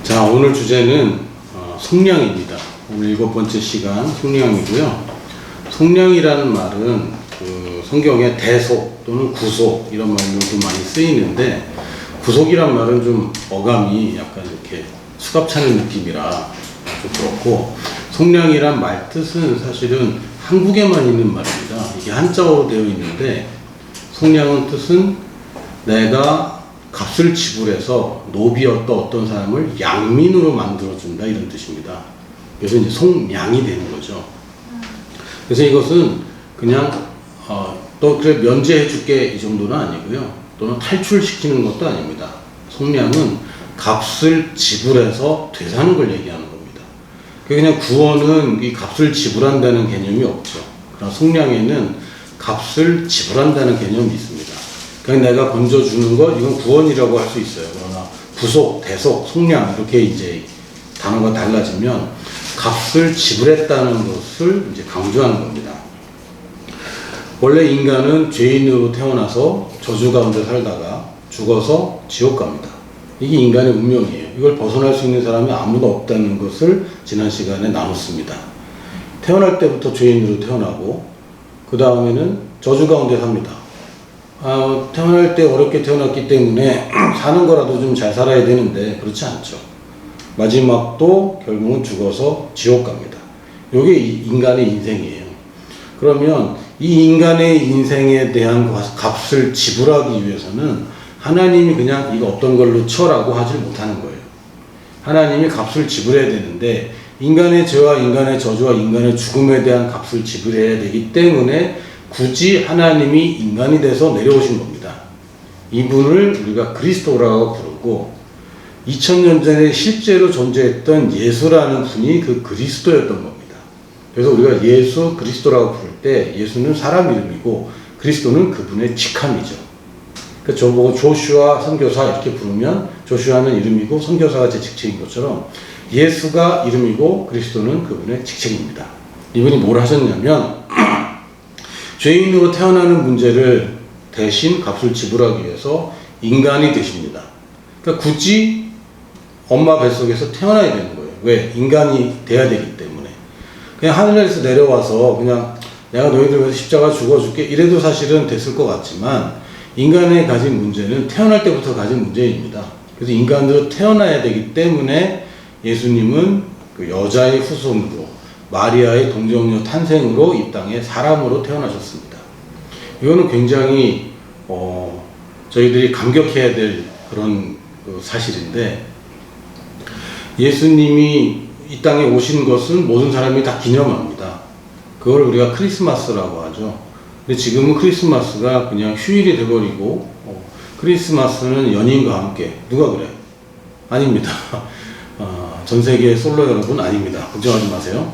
자, 오늘 주제는 속량입니다. 오늘 7번째 시간 속량이고요. 속량이라는 말은 성경에 대속 또는 구속 이런 말로도 많이 쓰이는데, 구속이란 말은 좀 어감이 약간 이렇게 수갑 차는 느낌이라 좀 그렇고, 속량이란 말 뜻은 사실은 한국에만 있는 말입니다. 이게 한자어로 되어 있는데, 속량은 뜻은 내가 값을 지불해서 노비였던 어떤 사람을 양민으로 만들어준다, 이런 뜻입니다. 그래서 이제 속량이 되는 거죠. 그래서 이것은 그냥 또 그래 면제해줄게 이 정도는 아니고요. 또는 탈출시키는 것도 아닙니다. 속량은 값을 지불해서 되사는 걸 얘기하는 겁니다. 그냥 구원은 이 값을 지불한다는 개념이 없죠. 그러나 속량에는 값을 지불한다는 개념이 있습니다. 그냥 내가 건져주는 것, 이건 구원이라고 할 수 있어요. 그러나 구속, 대속, 속량 이렇게 이제 단어가 달라지면 값을 지불했다는 것을 이제 강조하는 겁니다. 원래 인간은 죄인으로 태어나서 저주 가운데 살다가 죽어서 지옥 갑니다. 이게 인간의 운명이에요. 이걸 벗어날 수 있는 사람이 아무도 없다는 것을 지난 시간에 나눴습니다. 태어날 때부터 죄인으로 태어나고 그 다음에는 저주 가운데 삽니다. 태어날 때 어렵게 태어났기 때문에 사는 거라도 좀 잘 살아야 되는데 그렇지 않죠. 마지막도 결국은 죽어서 지옥 갑니다. 이게 인간의 인생이에요. 그러면 이 인간의 인생에 대한 값을 지불하기 위해서는 하나님이 그냥 이거 어떤 걸로 쳐라고 하지 못하는 거예요. 하나님이 값을 지불해야 되는데, 인간의 죄와 인간의 저주와 인간의 죽음에 대한 값을 지불해야 되기 때문에 굳이 하나님이 인간이 돼서 내려오신 겁니다. 이분을 우리가 그리스도라고 부르고, 2000년 전에 실제로 존재했던 예수라는 분이 그 그리스도였던 겁니다. 그래서 우리가 예수 그리스도라고 부를 때 예수는 사람 이름이고 그리스도는 그분의 직함이죠. 그러니까 저보고 조슈아 선교사 이렇게 부르면 조슈아는 이름이고 선교사가 제 직책인 것처럼 예수가 이름이고 그리스도는 그분의 직책입니다. 이분이 뭘 하셨냐면 죄인으로 태어나는 문제를 대신 값을 지불하기 위해서 인간이 되십니다. 그러니까 굳이 엄마 뱃속에서 태어나야 되는 거예요. 왜? 인간이 돼야 되기 때문에. 그냥 하늘에서 내려와서 그냥 내가 너희들 위해서 십자가 죽어줄게 이래도 사실은 됐을 것 같지만, 인간의 가진 문제는 태어날 때부터 가진 문제입니다. 그래서 인간으로 태어나야 되기 때문에 예수님은 그 여자의 후손으로 마리아의 동정녀 탄생으로 이 땅에 사람으로 태어나셨습니다. 이거는 굉장히 저희들이 감격해야 될 그런 사실인데, 예수님이 이 땅에 오신 것은 모든 사람이 다 기념합니다. 그걸 우리가 크리스마스라고 하죠. 근데 지금은 크리스마스가 그냥 휴일이 돼버리고, 크리스마스는 연인과 함께, 누가 그래? 아닙니다. 전 세계 솔로 여러분 아닙니다. 걱정하지 마세요.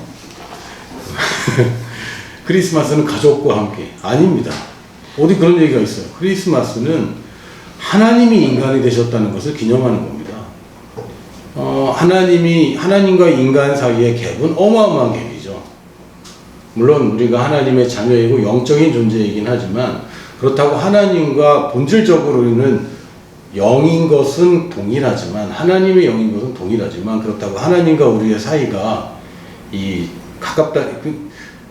크리스마스는 가족과 함께 아닙니다. 어디 그런 얘기가 있어요. 크리스마스는 하나님이 인간이 되셨다는 것을 기념하는 겁니다. 하나님과 인간 사이의 갭은 어마어마한 갭이죠. 물론 우리가 하나님의 자녀이고 영적인 존재이긴 하지만, 그렇다고 하나님과 본질적으로는 영인 것은 동일하지만, 하나님의 영인 것은 동일하지만, 그렇다고 하나님과 우리의 사이가 가깝다,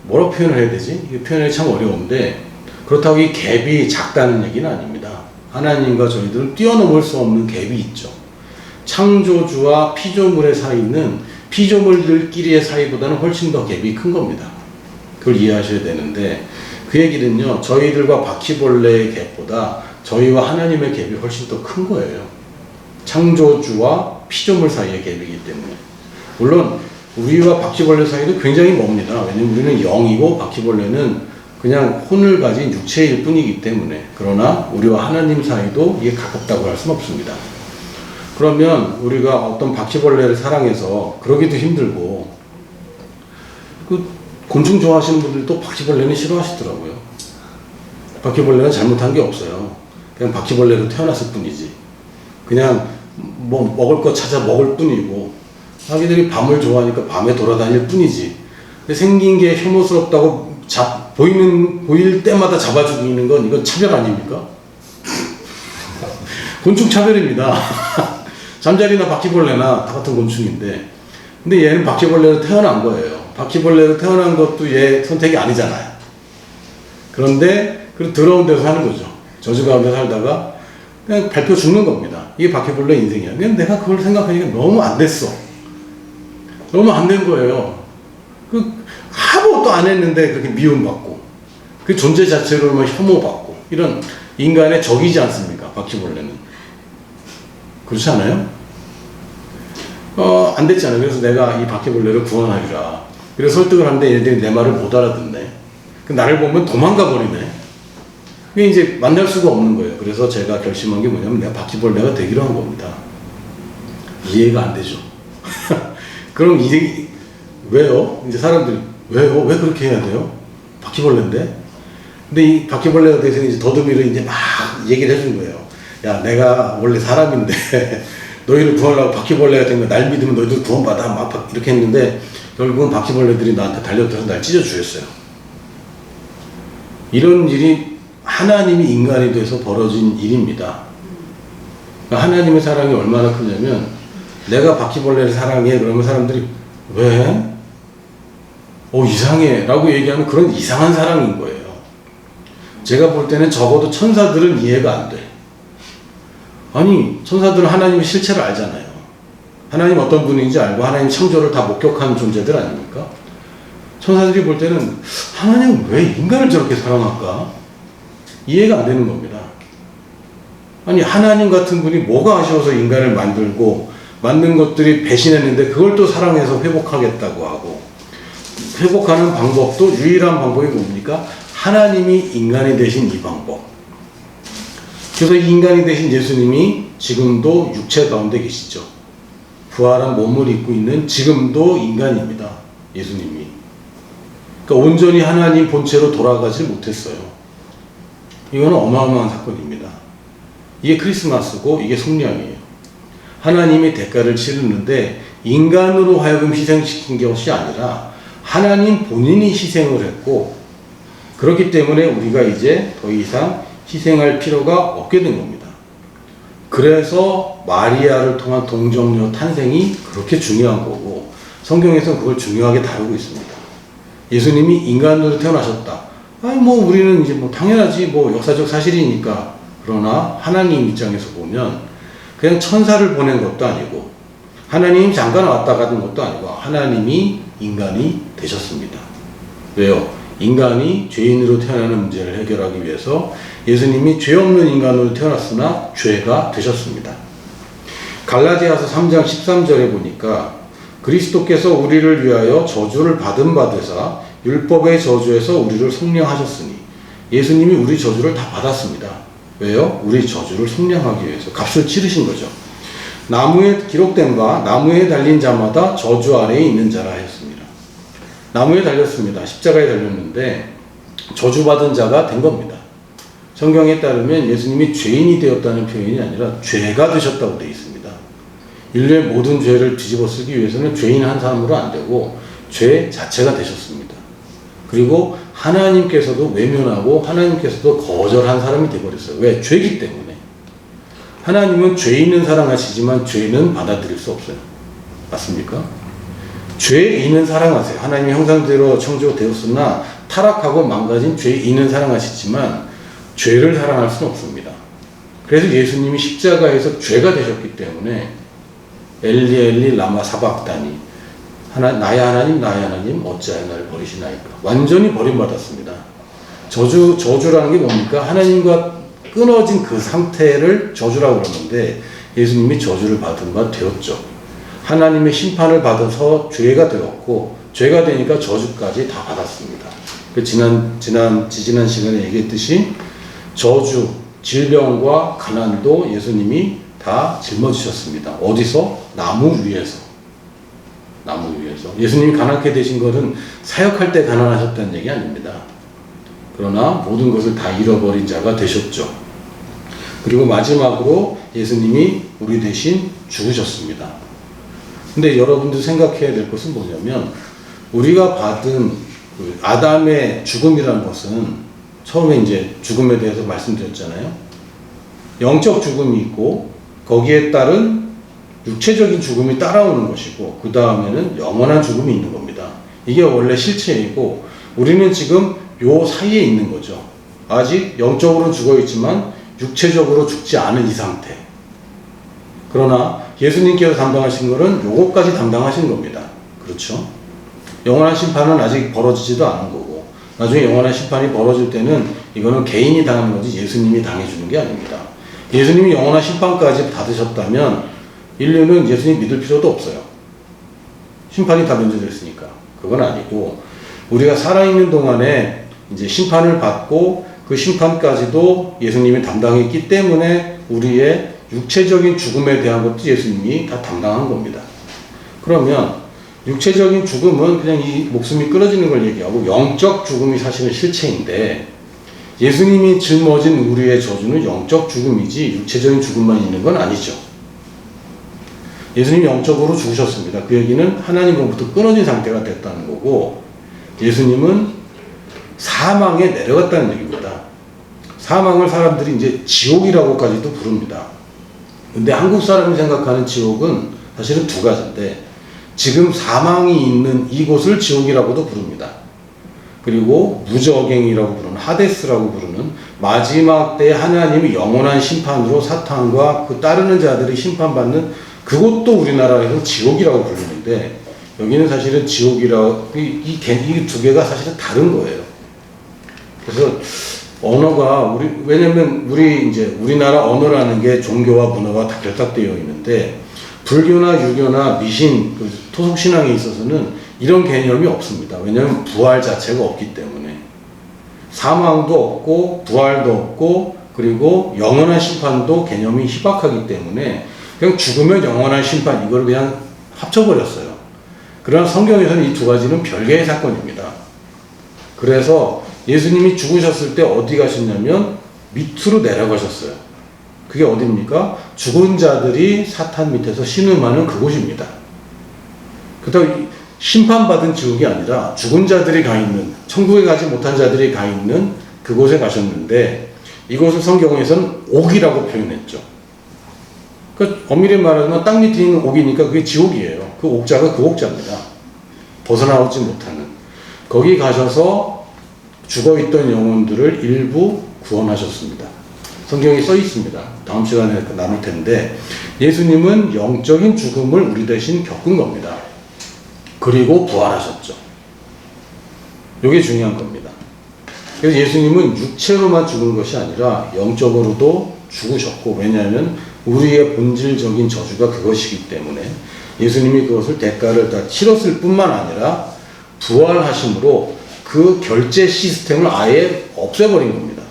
뭐라고 표현을 해야 되지? 이 표현이 참 어려운데, 그렇다고 이 갭이 작다는 얘기는 아닙니다. 하나님과 저희들은 뛰어넘을 수 없는 갭이 있죠. 창조주와 피조물의 사이는 피조물들끼리의 사이보다는 훨씬 더 갭이 큰 겁니다. 그걸 이해하셔야 되는데, 그 얘기는요, 저희들과 바퀴벌레의 갭보다 저희와 하나님의 갭이 훨씬 더 큰 거예요. 창조주와 피조물 사이의 갭이기 때문에. 물론 우리와 바퀴벌레 사이도 굉장히 멉니다. 왜냐면 우리는 영이고 바퀴벌레는 그냥 혼을 가진 육체일 뿐이기 때문에. 그러나 우리와 하나님 사이도 이게 가깝다고 할 수는 없습니다. 그러면 우리가 어떤 바퀴벌레를 사랑해서 그러기도 힘들고, 곤충 좋아하시는 분들도 바퀴벌레는 싫어하시더라고요. 바퀴벌레는 잘못한 게 없어요. 그냥 바퀴벌레로 태어났을 뿐이지. 그냥 뭐 먹을 거 찾아 먹을 뿐이고, 자기들이 밤을 좋아하니까 밤에 돌아다닐 뿐이지. 근데 생긴 게 혐오스럽다고 보일 때마다 잡아 죽이는 건 이건 차별 아닙니까? 곤충 차별입니다. 잠자리나 바퀴벌레나 다 같은 곤충인데, 근데 얘는 바퀴벌레로 태어난 거예요. 바퀴벌레로 태어난 것도 얘 선택이 아니잖아요. 그런데 그 더러운 데서 사는 거죠. 저주 가운데 살다가 그냥 밟혀 죽는 겁니다. 이게 바퀴벌레 인생이야. 근데 내가 그걸 생각하니까 너무 안 됐어. 너무 안 된 거예요. 아무것도 안 했는데 그렇게 미움받고, 그 존재 자체로만 혐오받고, 이런 인간의 적이지 않습니까? 바퀴벌레는. 그렇지 않아요? 안 됐잖아요. 그래서 내가 이 바퀴벌레를 구원하리라. 그래서 설득을 하는데 얘들이 내 말을 못 알아듣네. 나를 보면 도망가 버리네. 그게 이제 만날 수가 없는 거예요. 그래서 제가 결심한 게 뭐냐면 내가 바퀴벌레가 되기로 한 겁니다. 이해가 안 되죠. 그럼 이제 왜요? 이제 사람들이 왜요? 왜 그렇게 해야 돼요? 바퀴벌레인데? 근데 이 바퀴벌레가 돼서 이제 더듬이를 이제 막 얘기를 해준 거예요. 야, 내가 원래 사람인데 너희를 구하려고 바퀴벌레가 된 거야. 날 믿으면 너희들 구원받아. 막 이렇게 했는데 결국은 바퀴벌레들이 나한테 달려들어서 날 찢어 죽였어요. 이런 일이 하나님이 인간이 돼서 벌어진 일입니다. 하나님의 사랑이 얼마나 크냐면, 내가 바퀴벌레를 사랑해. 그러면 사람들이 왜? 이상해 라고 얘기하는 그런 이상한 사랑인 거예요. 제가 볼 때는 적어도 천사들은 이해가 안 돼. 아니, 천사들은 하나님의 실체를 알잖아요. 하나님 어떤 분인지 알고 하나님 창조를 다 목격한 존재들 아닙니까? 천사들이 볼 때는 하나님은 왜 인간을 저렇게 사랑할까? 이해가 안 되는 겁니다. 아니, 하나님 같은 분이 뭐가 아쉬워서 인간을 만들고 만든 것들이 배신했는데 그걸 또 사랑해서 회복하겠다고 하고, 회복하는 방법도 유일한 방법이 뭡니까? 하나님이 인간이 되신 이 방법. 그래서 인간이 되신 예수님이 지금도 육체 가운데 계시죠. 부활한 몸을 입고 있는 지금도 인간입니다. 예수님이. 그러니까 온전히 하나님 본체로 돌아가지 못했어요. 이거는 어마어마한 사건입니다. 이게 크리스마스고 이게 성령이에요. 하나님이 대가를 치르는데 인간으로 하여금 희생시킨 것이 아니라 하나님 본인이 희생을 했고, 그렇기 때문에 우리가 이제 더 이상 희생할 필요가 없게 된 겁니다. 그래서 마리아를 통한 동정녀 탄생이 그렇게 중요한 거고, 성경에서는 그걸 중요하게 다루고 있습니다. 예수님이 인간으로 태어나셨다. 우리는 이제 당연하지, 역사적 사실이니까. 그러나 하나님 입장에서 보면 그냥 천사를 보낸 것도 아니고, 하나님이 잠깐 왔다 가는 것도 아니고, 하나님이 인간이 되셨습니다. 왜요? 인간이 죄인으로 태어나는 문제를 해결하기 위해서 예수님이 죄 없는 인간으로 태어났으나 죄가 되셨습니다. 갈라디아서 3장 13절에 보니까 그리스도께서 우리를 위하여 저주를 받은 바 되사 율법의 저주에서 우리를 속량하셨으니, 예수님이 우리 저주를 다 받았습니다. 왜요? 우리 저주를 속량하기 위해서 값을 치르신 거죠. 나무에 기록된 바 나무에 달린 자마다 저주 아래에 있는 자라 하였습니다. 나무에 달렸습니다. 십자가에 달렸는데 저주받은 자가 된 겁니다. 성경에 따르면 예수님이 죄인이 되었다는 표현이 아니라 죄가 되셨다고 되어 있습니다. 인류의 모든 죄를 뒤집어 쓰기 위해서는 죄인 한 사람으로 안 되고 죄 자체가 되셨습니다. 그리고 하나님께서도 외면하고 하나님께서도 거절한 사람이 되어버렸어요. 왜? 죄이기 때문에. 하나님은 죄인은 사랑하시지만 죄는 받아들일 수 없어요. 맞습니까? 죄인은 사랑하세요. 하나님의 형상대로 창조되었으나 타락하고 망가진 죄인은 사랑하시지만 죄를 사랑할 수는 없습니다. 그래서 예수님이 십자가에서 죄가 되셨기 때문에 엘리 엘리 라마 사박다니, 나의 하나님 어찌하여 나를 버리시나이까, 완전히 버림받았습니다. 저주라는 게 뭡니까? 하나님과 끊어진 그 상태를 저주라고 그러는데 예수님이 저주를 받은 바 되었죠. 하나님의 심판을 받아서 죄가 되었고, 죄가 되니까 저주까지 다 받았습니다. 지난 시간에 얘기했듯이 저주, 질병과 가난도 예수님이 다 짊어지셨습니다. 어디서? 나무 위에서. 예수님이 가난하게 되신 것은 사역할 때 가난하셨다는 얘기 아닙니다. 그러나 모든 것을 다 잃어버린 자가 되셨죠. 그리고 마지막으로 예수님이 우리 대신 죽으셨습니다. 근데 여러분들 생각해야 될 것은 뭐냐면, 우리가 받은 그 아담의 죽음이라는 것은, 처음에 이제 죽음에 대해서 말씀드렸잖아요. 영적 죽음이 있고 거기에 따른 육체적인 죽음이 따라오는 것이고 그 다음에는 영원한 죽음이 있는 겁니다. 이게 원래 실체이고 우리는 지금 요 사이에 있는 거죠. 아직 영적으로 죽어 있지만 육체적으로 죽지 않은 이 상태. 그러나 예수님께서 담당하신 것은 요것까지 담당하신 겁니다. 그렇죠? 영원한 심판은 아직 벌어지지도 않은 거고 나중에 영원한 심판이 벌어질 때는 이거는 개인이 당하는 거지 예수님이 당해주는 게 아닙니다. 예수님이 영원한 심판까지 받으셨다면 인류는 예수님 믿을 필요도 없어요. 심판이 다 면제됐으니까. 그건 아니고 우리가 살아있는 동안에 이제 심판을 받고 그 심판까지도 예수님이 담당했기 때문에 우리의 육체적인 죽음에 대한 것도 예수님이 다 담당한 겁니다. 그러면 육체적인 죽음은 그냥 이 목숨이 끊어지는 걸 얘기하고 영적 죽음이 사실은 실체인데 예수님이 짊어진 우리의 저주는 영적 죽음이지 육체적인 죽음만 있는 건 아니죠. 예수님이 영적으로 죽으셨습니다. 그 얘기는 하나님으로부터 끊어진 상태가 됐다는 거고 예수님은 사망에 내려갔다는 얘기입니다. 사망을 사람들이 이제 지옥이라고까지도 부릅니다. 근데 한국 사람이 생각하는 지옥은 사실은 두 가지인데 지금 사망이 있는 이곳을 지옥이라고도 부릅니다. 그리고 무저갱이라고 부르는 하데스라고 부르는 마지막 때 하나님이 영원한 심판으로 사탄과 그 따르는 자들이 심판받는 그것도 우리나라에서 지옥이라고 부르는데 여기는 사실은 지옥이라고 이 두 개가 사실은 다른 거예요. 그래서 언어가 왜냐면 우리나라 언어라는 게 종교와 문화가 다 결탁되어 있는데 불교나 유교나 미신, 토속 신앙에 있어서는 이런 개념이 없습니다. 왜냐하면 부활 자체가 없기 때문에 사망도 없고 부활도 없고 그리고 영원한 심판도 개념이 희박하기 때문에 그냥 죽으면 영원한 심판 이걸 그냥 합쳐버렸어요. 그러나 성경에서는 이 두 가지는 별개의 사건입니다. 그래서 예수님이 죽으셨을 때 어디 가셨냐면 밑으로 내려가셨어요. 그게 어디입니까? 죽은 자들이 사탄 밑에서 신음하는 그곳입니다. 그렇다고 심판받은 지옥이 아니라 죽은 자들이 가 있는 천국에 가지 못한 자들이 가 있는 그곳에 가셨는데 이곳을 성경에서는 옥이라고 표현했죠. 그 엄밀히 말하면 땅 밑에 있는 옥이니까 그게 지옥이에요. 그 옥자가 그 옥자입니다. 벗어나오지 못하는. 거기 가셔서 죽어있던 영혼들을 일부 구원하셨습니다. 성경에 써 있습니다. 다음 시간에 나눌 텐데 예수님은 영적인 죽음을 우리 대신 겪은 겁니다. 그리고 부활하셨죠. 이게 중요한 겁니다. 그래서 예수님은 육체로만 죽은 것이 아니라 영적으로도 죽으셨고 왜냐하면 우리의 본질적인 저주가 그것이기 때문에 예수님이 그것을 대가를 다 치렀을 뿐만 아니라 부활하심으로 그 결제 시스템을 아예 없애버린 겁니다.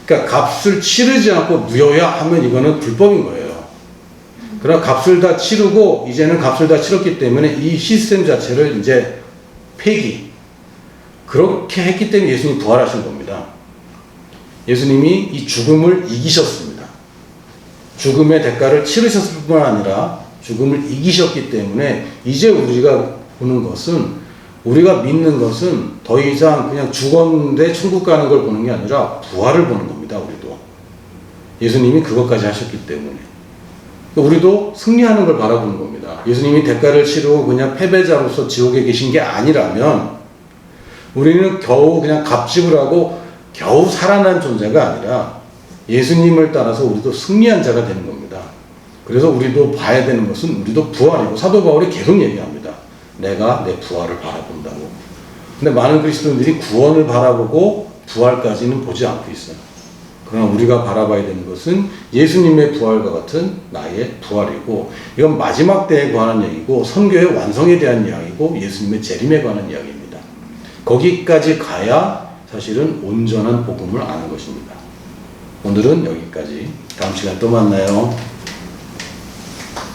그러니까 값을 치르지 않고 무효야 하면 이거는 불법인 거예요. 그러나 값을 다 치르고 이제는 값을 다 치렀기 때문에 이 시스템 자체를 이제 폐기. 그렇게 했기 때문에 예수님이 부활하신 겁니다. 예수님이 이 죽음을 이기셨습니다. 죽음의 대가를 치르셨을 뿐만 아니라 죽음을 이기셨기 때문에 이제 우리가 보는 것은 우리가 믿는 것은 더 이상 그냥 죽었는데 천국 가는 걸 보는 게 아니라 부활을 보는 겁니다. 우리도. 예수님이 그것까지 하셨기 때문에. 우리도 승리하는 걸 바라보는 겁니다. 예수님이 대가를 치르고 그냥 패배자로서 지옥에 계신 게 아니라면 우리는 겨우 그냥 갑집을 하고 겨우 살아난 존재가 아니라 예수님을 따라서 우리도 승리한 자가 되는 겁니다. 그래서 우리도 봐야 되는 것은 우리도 부활이고 사도 바울이 계속 얘기합니다. 내가 내 부활을 바라본다고. 근데 많은 그리스도인들이 구원을 바라보고 부활까지는 보지 않고 있어요. 그러나 우리가 바라봐야 되는 것은 예수님의 부활과 같은 나의 부활이고 이건 마지막 때에 관한 얘기고 선교의 완성에 대한 이야기고 예수님의 재림에 관한 이야기입니다. 거기까지 가야 사실은 온전한 복음을 아는 것입니다. 오늘은 여기까지. 다음 시간에 또 만나요.